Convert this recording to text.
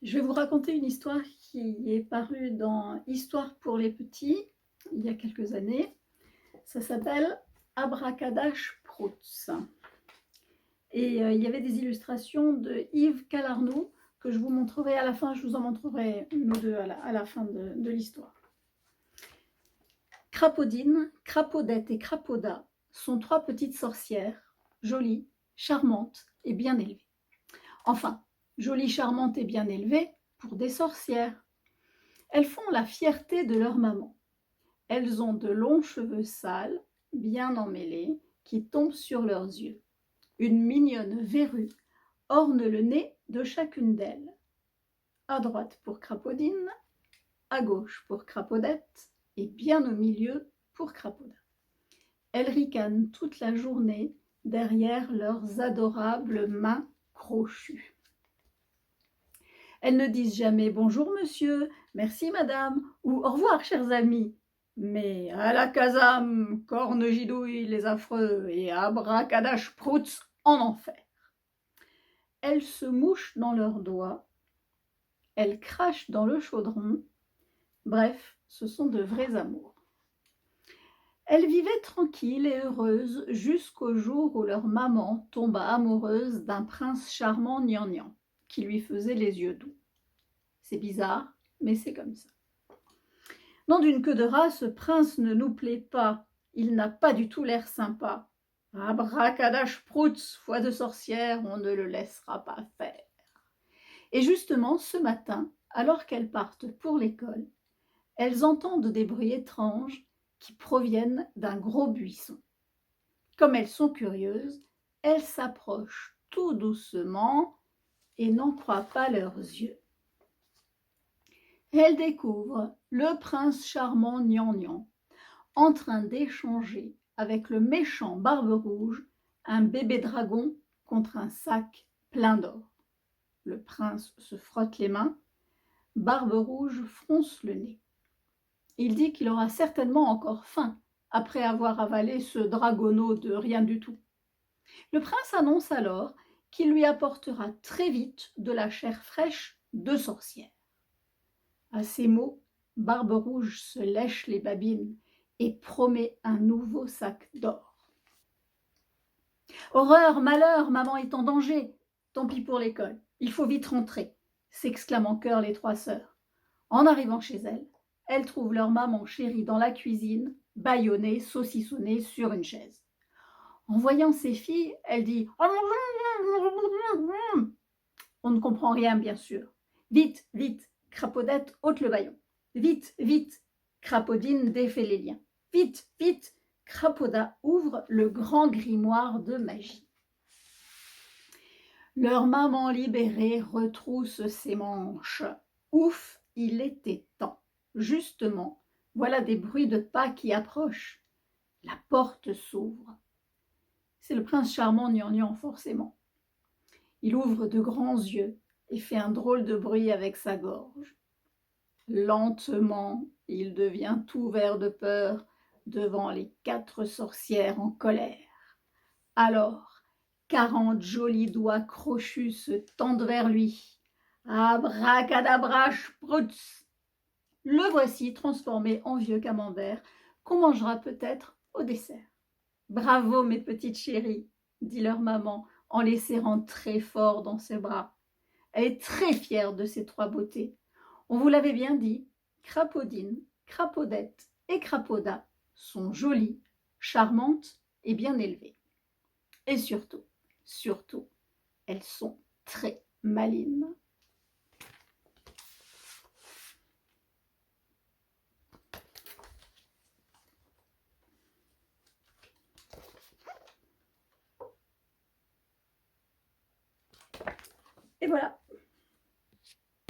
Je vais vous raconter une histoire qui est parue dans Histoire pour les petits, il y a quelques années. Ça s'appelle Abracadash Proutz. Et il y avait des illustrations de Yves Calarnou que je vous montrerai à la fin. Je vous en montrerai une ou deux à la fin de l'histoire. Crapaudine, Crapaudette et Crapauda sont trois petites sorcières, jolies, charmantes et bien élevées. Enfin, jolies, charmantes et bien élevées pour des sorcières. Elles font la fierté de leur maman. Elles ont de longs cheveux sales, bien emmêlés, qui tombent sur leurs yeux. Une mignonne verrue orne le nez de chacune d'elles. À droite pour Crapaudine, à gauche pour Crapaudette et bien au milieu pour Crapauda. Elles ricanent toute la journée derrière leurs adorables mains crochues. Elles ne disent jamais « Bonjour monsieur »,« Merci madame » ou « Au revoir chers amis ». Mais à la casam, corne gidouille les affreux et abracadash proutz en enfer. Elles se mouchent dans leurs doigts, elles crachent dans le chaudron, bref, ce sont de vrais amours. Elles vivaient tranquilles et heureuses jusqu'au jour où leur maman tomba amoureuse d'un prince charmant gnangnan qui lui faisait les yeux doux. C'est bizarre, mais c'est comme ça. Nom d'une queue de rat, ce prince ne nous plaît pas. Il n'a pas du tout l'air sympa. Abracadash proutz, foi de sorcière, on ne le laissera pas faire. Et justement, ce matin, alors qu'elles partent pour l'école, elles entendent des bruits étranges qui proviennent d'un gros buisson. Comme elles sont curieuses, elles s'approchent tout doucement et n'en croient pas leurs yeux. Elles découvrent le prince charmant gnangnan en train d'échanger avec le méchant Barbe Rouge un bébé dragon contre un sac plein d'or. Le prince se frotte les mains, Barbe Rouge fronce le nez. Il dit qu'il aura certainement encore faim après avoir avalé ce dragonneau de rien du tout. Le prince annonce alors qu'il lui apportera très vite de la chair fraîche de sorcière. À ces mots, Barbe Rouge se lèche les babines et promet un nouveau sac d'or. Horreur, malheur, maman est en danger. Tant pis pour l'école, il faut vite rentrer, s'exclament en chœur les trois sœurs. En arrivant chez elles trouvent leur maman chérie dans la cuisine, bâillonnée, saucissonnée sur une chaise. En voyant ses filles, elle dit « On ne comprend rien, bien sûr. Vite, vite, Crapaudette ôte le bâillon. Vite, vite, Crapaudine défait les liens. Vite, vite, Crapauda ouvre le grand grimoire de magie. Leur maman libérée retrousse ses manches. Ouf, il était temps. Justement, voilà des bruits de pas qui approchent. La porte s'ouvre. C'est le prince charmant gnangnan, forcément. Il ouvre de grands yeux et fait un drôle de bruit avec sa gorge. Lentement, il devient tout vert de peur devant les 4 sorcières en colère. Alors, 40 jolis doigts crochus se tendent vers lui. Abracadabra sprutz. Le voici transformé en vieux camembert qu'on mangera peut-être au dessert. Bravo mes petites chéries, dit leur maman en les serrant très fort dans ses bras. Elle est très fière de ces 3 beautés. On vous l'avait bien dit, Crapaudine, Crapaudette et Crapauda sont jolies, charmantes et bien élevées. Et surtout, surtout, elles sont très malines. Et voilà.